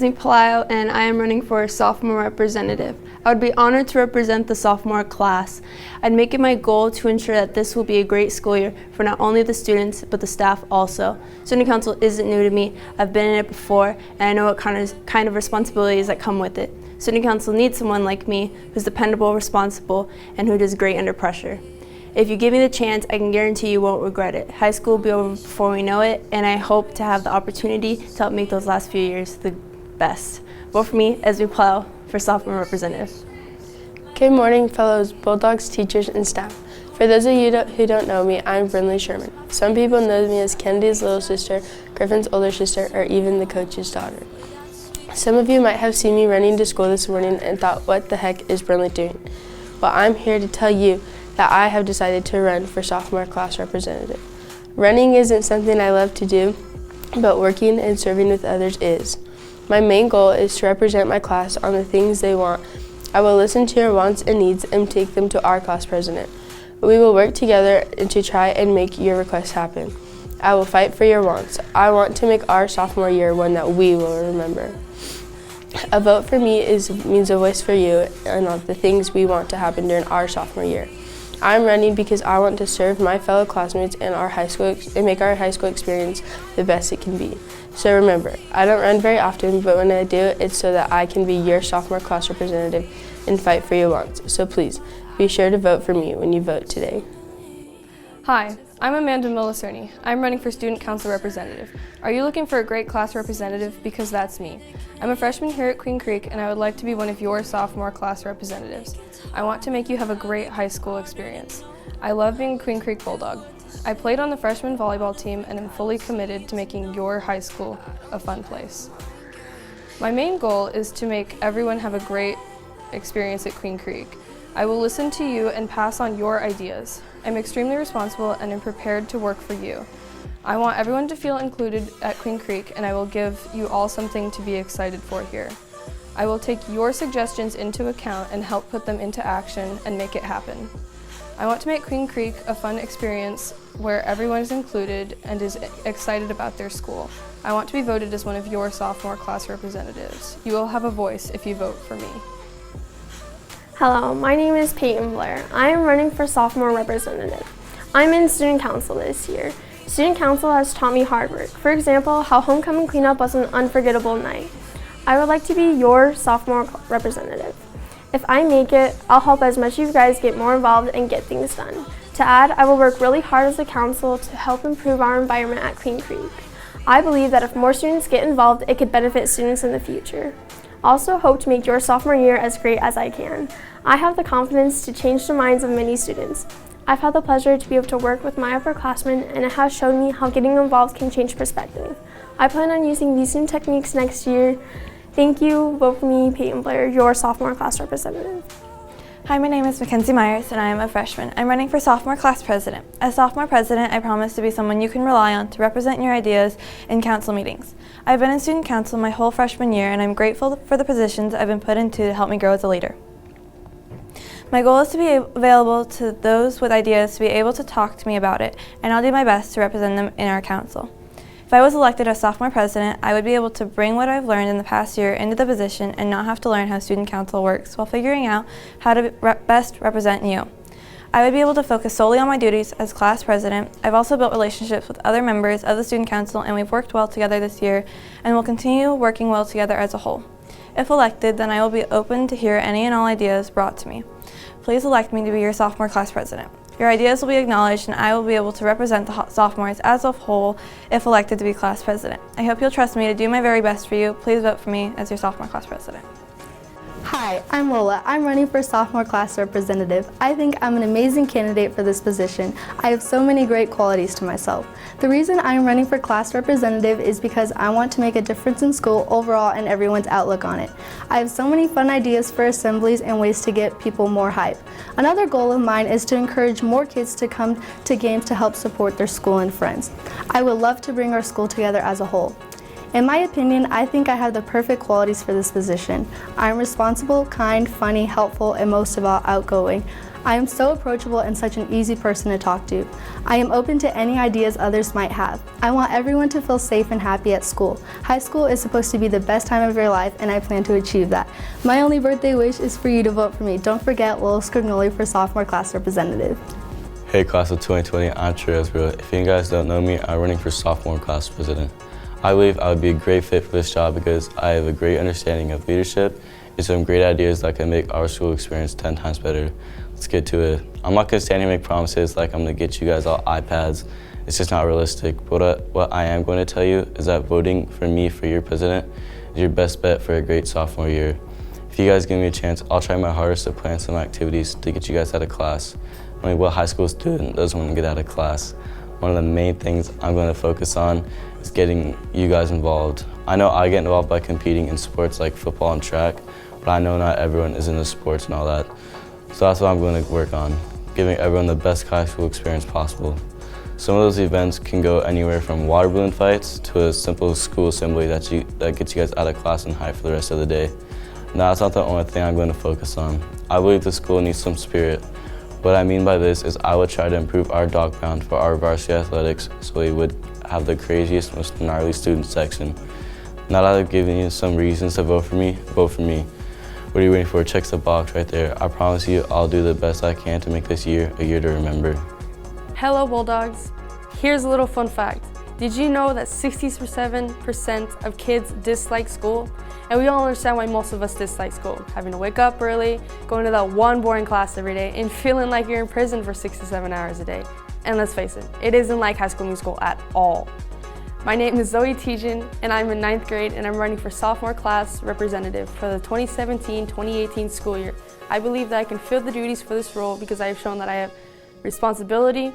Esme Palaio, and I am running for sophomore representative. I would be honored to represent the sophomore class. I'd make it my goal to ensure that this will be a great school year for not only the students, but the staff also. Student council isn't new to me. I've been in it before, and I know what kind of responsibilities that come with it. Student council needs someone like me who's dependable, responsible, and who does great under pressure. If you give me the chance, I can guarantee you won't regret it. High school will be over before we know it, and I hope to have the opportunity to help make those last few years the best. Vote for me, Esme Palaio, for sophomore representative. Good morning, fellows Bulldogs, teachers, and staff. For those of you who don't know me, I'm Brinley Sherman. Some people know me as Kennedy's little sister, Griffin's older sister, or even the coach's daughter. Some of you might have seen me running to school this morning and thought, what the heck is Brinley doing? Well, I'm here to tell you that I have decided to run for sophomore class representative. Running isn't something I love to do, but working and serving with others is. My main goal is to represent my class on the things they want. I will listen to your wants and needs and take them to our class president. We will work together to try and make your requests happen. I will fight for your wants. I want to make our sophomore year one that we will remember. A vote for me means a voice for you and on the things we want to happen during our sophomore year. I'm running because I want to serve my fellow classmates and make our high school experience the best it can be. So remember, I don't run very often, but when I do, it's so that I can be your sophomore class representative and fight for your wants. So please, be sure to vote for me when you vote today. Hi, I'm Amanda Milacerni. I'm running for student council representative. Are you looking for a great class representative? Because that's me. I'm a freshman here at Queen Creek, and I would like to be one of your sophomore class representatives. I want to make you have a great high school experience. I love being a Queen Creek Bulldog. I played on the freshman volleyball team and am fully committed to making your high school a fun place. My main goal is to make everyone have a great experience at Queen Creek. I will listen to you and pass on your ideas. I'm extremely responsible and am prepared to work for you. I want everyone to feel included at Queen Creek, and I will give you all something to be excited for here. I will take your suggestions into account and help put them into action and make it happen. I want to make Queen Creek a fun experience where everyone is included and is excited about their school. I want to be voted as one of your sophomore class representatives. You will have a voice if you vote for me. Hello, my name is Peyton Blair. I am running for sophomore representative. I'm in student council this year. Student council has taught me hard work. For example, how homecoming cleanup was an unforgettable night. I would like to be your sophomore representative. If I make it, I'll help as much of you guys get more involved and get things done. To add, I will work really hard as a council to help improve our environment at Queen Creek. I believe that if more students get involved, it could benefit students in the future. Also hope to make your sophomore year as great as I can. I have the confidence to change the minds of many students. I've had the pleasure to be able to work with my upperclassmen, and it has shown me how getting involved can change perspective. I plan on using these new techniques next year. Thank you. Vote for me, Peyton Blair, your sophomore class representative. Hi, my name is Mackenzie Myers, and I am a freshman. I'm running for sophomore class president. As sophomore president, I promise to be someone you can rely on to represent your ideas in council meetings. I've been in student council my whole freshman year, and I'm grateful for the positions I've been put into to help me grow as a leader. My goal is to be available to those with ideas to be able to talk to me about it, and I'll do my best to represent them in our council. If I was elected as sophomore president, I would be able to bring what I've learned in the past year into the position and not have to learn how student council works while figuring out how to best represent you. I would be able to focus solely on my duties as class president. I've also built relationships with other members of the student council, and we've worked well together this year and will continue working well together as a whole. If elected, then I will be open to hear any and all ideas brought to me. Please elect me to be your sophomore class president. Your ideas will be acknowledged, and I will be able to represent the sophomores as a whole if elected to be class president. I hope you'll trust me to do my very best for you. Please vote for me as your sophomore class president. Hi, I'm Lola. I'm running for sophomore class representative. I think I'm an amazing candidate for this position. I have so many great qualities to myself. The reason I'm running for class representative is because I want to make a difference in school overall and everyone's outlook on it. I have so many fun ideas for assemblies and ways to get people more hype. Another goal of mine is to encourage more kids to come to games to help support their school and friends. I would love to bring our school together as a whole. In my opinion, I think I have the perfect qualities for this position. I'm responsible, kind, funny, helpful, and most of all, outgoing. I am so approachable and such an easy person to talk to. I am open to any ideas others might have. I want everyone to feel safe and happy at school. High school is supposed to be the best time of your life, and I plan to achieve that. My only birthday wish is for you to vote for me. Don't forget Lowell Scrignoli for sophomore class representative. Hey class of 2020, I'm Israel. If you guys don't know me, I'm running for sophomore class president. I believe I would be a great fit for this job because I have a great understanding of leadership and some great ideas that can make our school experience 10 times better. Let's get to it. I'm not going to stand here and make promises like I'm going to get you guys all iPads. It's just not realistic. But what I am going to tell you is that voting for me for your president is your best bet for a great sophomore year. If you guys give me a chance, I'll try my hardest to plan some activities to get you guys out of class. I mean, what high school student doesn't want to get out of class? One of the main things I'm going to focus on is getting you guys involved. I know I get involved by competing in sports like football and track, but I know not everyone is into sports and all that. So that's what I'm going to work on, giving everyone the best high school experience possible. Some of those events can go anywhere from water balloon fights to a simple school assembly that gets you guys out of class and hyped for the rest of the day. Now, that's not the only thing I'm going to focus on. I believe the school needs some spirit. What I mean by this is I would try to improve our dog pound for our varsity athletics so we would have the craziest, most gnarly student section. Now that I've given you some reasons to vote for me, vote for me. What are you waiting for? Check the box right there. I promise you I'll do the best I can to make this year a year to remember. Hello Bulldogs. Here's a little fun fact. Did you know that 67% of kids dislike school? And we all understand why most of us dislike school. Having to wake up early, going to that one boring class every day, and feeling like you're in prison for 6 to 7 hours a day. And let's face it isn't like High School Musical at all. My name is Zoe Tejan, and I'm in 9th grade, and I'm running for sophomore class representative for the 2017-2018 school year. I believe that I can fill the duties for this role because I have shown that I have responsibility,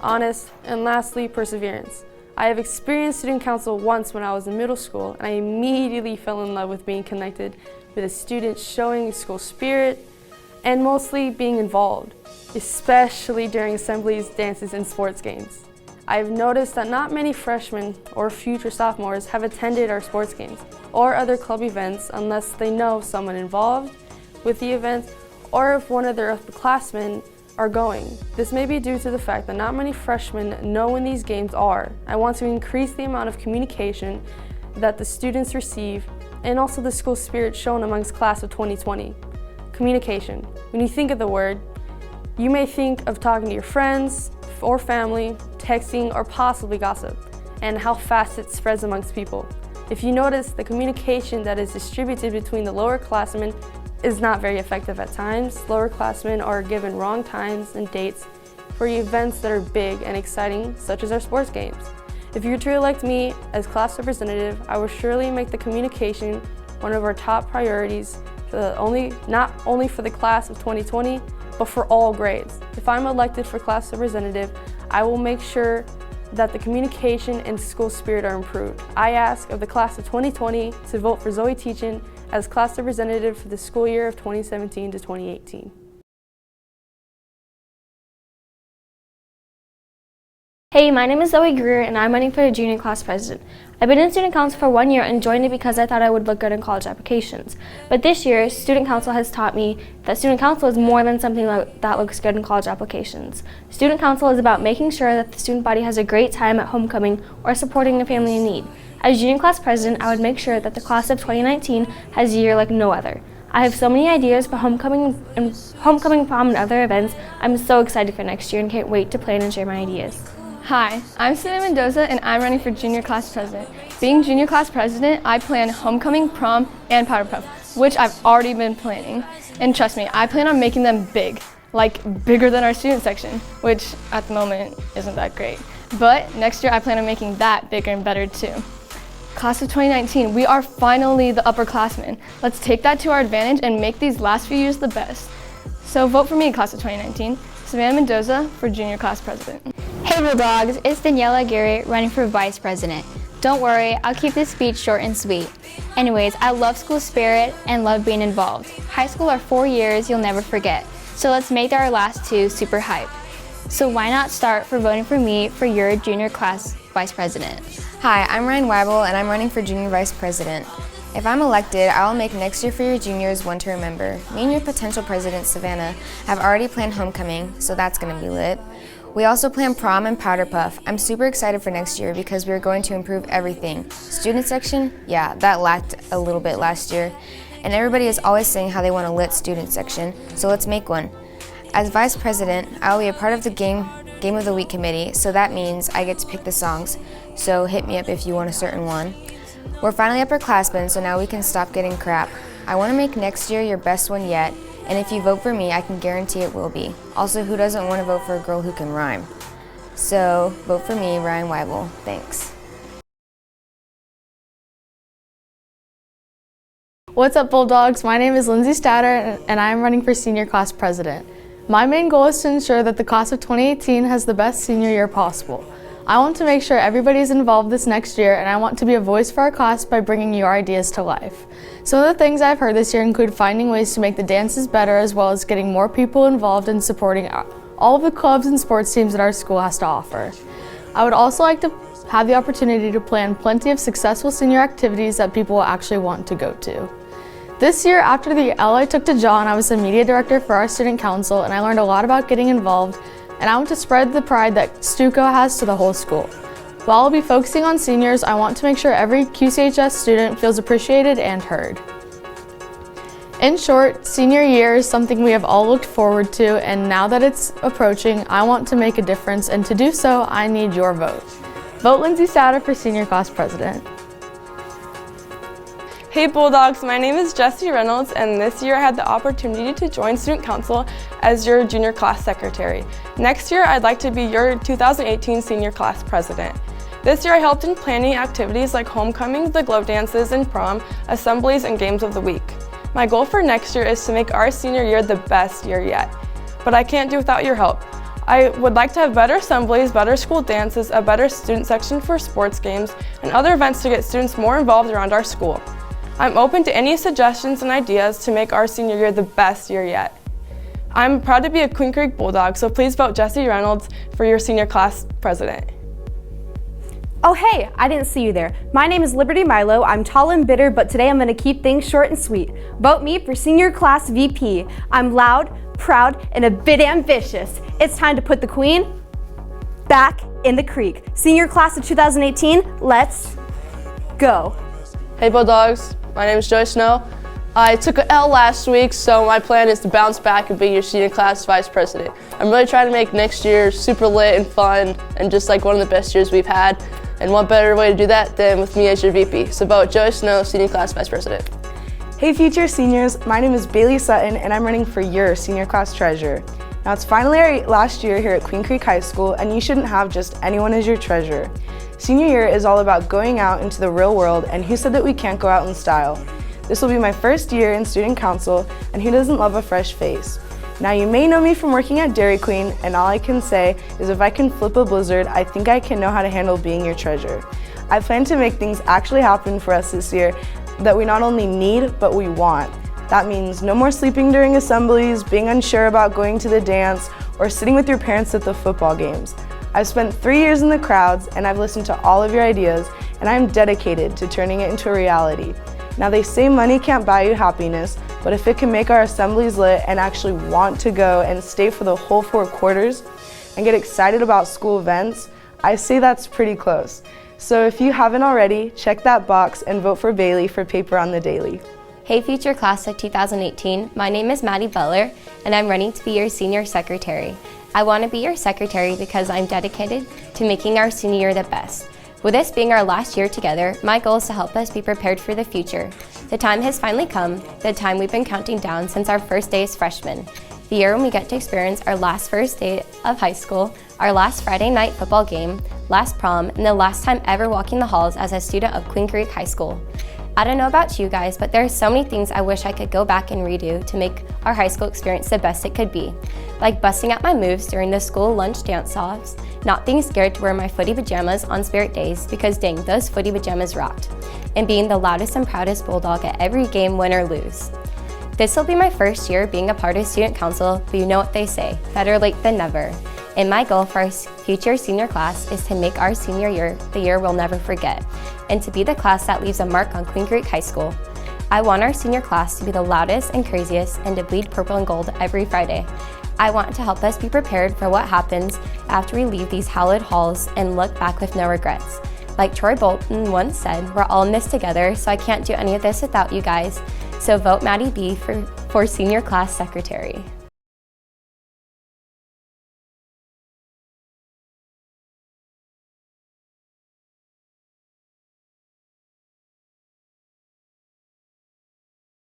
honest, and lastly, perseverance. I have experienced student council once when I was in middle school, and I immediately fell in love with being connected with the students, showing school spirit, and mostly being involved, especially during assemblies, dances, and sports games. I've noticed that not many freshmen or future sophomores have attended our sports games or other club events unless they know someone involved with the event or if one of their upperclassmen are going. This may be due to the fact that not many freshmen know when these games are. I want to increase the amount of communication that the students receive and also the school spirit shown amongst class of 2020. Communication. When you think of the word, you may think of talking to your friends or family, texting, or possibly gossip, and how fast it spreads amongst people. If you notice, the communication that is distributed between the lower classmen is not very effective at times. Lower classmen are given wrong times and dates for events that are big and exciting, such as our sports games. If you were to elect me as class representative, I will surely make the communication one of our top priorities, not only for the class of 2020, but for all grades. If I'm elected for class representative, I will make sure that the communication and school spirit are improved. I ask of the class of 2020 to vote for Zoe Teachin as class representative for the school year of 2017 to 2018. Hey, my name is Zoe Greer and I'm running for the junior class president. I've been in student council for 1 year and joined it because I thought I would look good in college applications. But this year, student council has taught me that student council is more than something that looks good in college applications. Student council is about making sure that the student body has a great time at homecoming or supporting a family in need. As junior class president, I would make sure that the class of 2019 has a year like no other. I have so many ideas for homecoming prom and other events. I'm so excited for next year and can't wait to plan and share my ideas. Hi, I'm Savannah Mendoza and I'm running for junior class president. Being junior class president, I plan homecoming, prom, and powder puff, which I've already been planning. And trust me, I plan on making them big, like bigger than our student section, which at the moment isn't that great. But next year I plan on making that bigger and better too. Class of 2019, we are finally the upperclassmen. Let's take that to our advantage and make these last few years the best. So vote for me, class of 2019. Savannah Mendoza for junior class president. Hey Bulldogs, it's Daniela Garrett running for vice president. Don't worry, I'll keep this speech short and sweet. Anyways, I love school spirit and love being involved. High school are 4 years you'll never forget, so let's make our last 2 super hype. So why not start for voting for me for your junior class vice president? Hi, I'm Ryan Weibel and I'm running for junior vice president. If I'm elected, I will make next year for your juniors one to remember. Me and your potential president, Savannah, have already planned homecoming, so that's going to be lit. We also plan prom and powder puff. I'm super excited for next year because we are going to improve everything. Student section? Yeah, that lacked a little bit last year. And everybody is always saying how they want a lit student section, so let's make one. As vice president, I will be a part of the Game of the Week committee, so that means I get to pick the songs. So hit me up if you want a certain one. We're finally upperclassmen, so now we can stop getting crap. I want to make next year your best one yet, and if you vote for me, I can guarantee it will be. Also, who doesn't want to vote for a girl who can rhyme? So, vote for me, Ryan Weibel. Thanks. What's up, Bulldogs? My name is Lindsay Statter, and I am running for senior class president. My main goal is to ensure that the class of 2018 has the best senior year possible. I want to make sure everybody is involved this next year, and I want to be a voice for our class by bringing your ideas to life. Some of the things I've heard this year include finding ways to make the dances better, as well as getting more people involved in supporting all of the clubs and sports teams that our school has to offer. I would also like to have the opportunity to plan plenty of successful senior activities that people will actually want to go to. This year, after the L I took to John, I was the media director for our student council, and I learned a lot about getting involved, and I want to spread the pride that Stuco has to the whole school. While I'll be focusing on seniors, I want to make sure every QCHS student feels appreciated and heard. In short, senior year is something we have all looked forward to, and now that it's approaching, I want to make a difference, and to do so, I need your vote. Vote Lindsay Statter for senior class president. Hey Bulldogs, my name is Jessie Reynolds, and this year I had the opportunity to join Student Council as your junior class secretary. Next year, I'd like to be your 2018 senior class president. This year I helped in planning activities like homecoming, the glow dances and prom, assemblies, and games of the week. My goal for next year is to make our senior year the best year yet, but I can't do without your help. I would like to have better assemblies, better school dances, a better student section for sports games, and other events to get students more involved around our school. I'm open to any suggestions and ideas to make our senior year the best year yet. I'm proud to be a Queen Creek Bulldog, so please vote Jessie Reynolds for your senior class president. Oh hey, I didn't see you there. My name is Liberty Milo. I'm tall and bitter, but today I'm gonna keep things short and sweet. Vote me for senior class VP. I'm loud, proud, and a bit ambitious. It's time to put the queen back in the creek. Senior class of 2018, let's go. Hey Bulldogs, my name is Joy Snow. I took an L last week, so my plan is to bounce back and be your senior class vice president. I'm really trying to make next year super lit and fun and just like one of the best years we've had. And what better way to do that than with me as your VP. So vote Joy Snow, senior class vice president. Hey future seniors, my name is Bailey Sutton and I'm running for your senior class treasurer. Now it's finally our last year here at Queen Creek High School, and you shouldn't have just anyone as your treasurer. Senior year is all about going out into the real world, and who said that we can't go out in style? This will be my first year in student council, and who doesn't love a fresh face? Now you may know me from working at Dairy Queen, and all I can say is if I can flip a blizzard, I think I can know how to handle being your treasurer. I plan to make things actually happen for us this year that we not only need, but we want. That means no more sleeping during assemblies, being unsure about going to the dance, or sitting with your parents at the football games. I've spent 3 years in the crowds, and I've listened to all of your ideas, and I'm dedicated to turning it into a reality. Now they say money can't buy you happiness, but if it can make our assemblies lit and actually want to go and stay for the whole 4 quarters and get excited about school events, I say that's pretty close. So if you haven't already, check that box and vote for Bailey for Paper on the Daily. Hey future class of 2018, my name is Maddie Beller and I'm running to be your senior secretary. I want to be your secretary because I'm dedicated to making our senior year the best. With this being our last year together, my goal is to help us be prepared for the future. The time has finally come, the time we've been counting down since our first day as freshmen. The year when we get to experience our first day of high school, our last Friday night football game, last prom, and the last time ever walking the halls as a student of Queen Creek High School. I don't know about you guys, but there are so many things I wish I could go back and redo to make our high school experience the best it could be. Like busting out my moves during the school lunch dance-offs, not being scared to wear my footy pajamas on spirit days because dang, those footy pajamas rocked, and being the loudest and proudest Bulldog at every game, win or lose. This will be my first year being a part of student council, but you know what they say, better late than never. And my goal for our future senior class is to make our senior year the year we'll never forget. and to be the class that leaves a mark on Queen Creek High School. I want our senior class to be the loudest and craziest and to bleed purple and gold every Friday. I want to help us be prepared for what happens after we leave these hallowed halls and look back with no regrets. Like Troy Bolton once said, we're all in this together, so I can't do any of this without you guys. So vote Maddie B for Senior Class Secretary.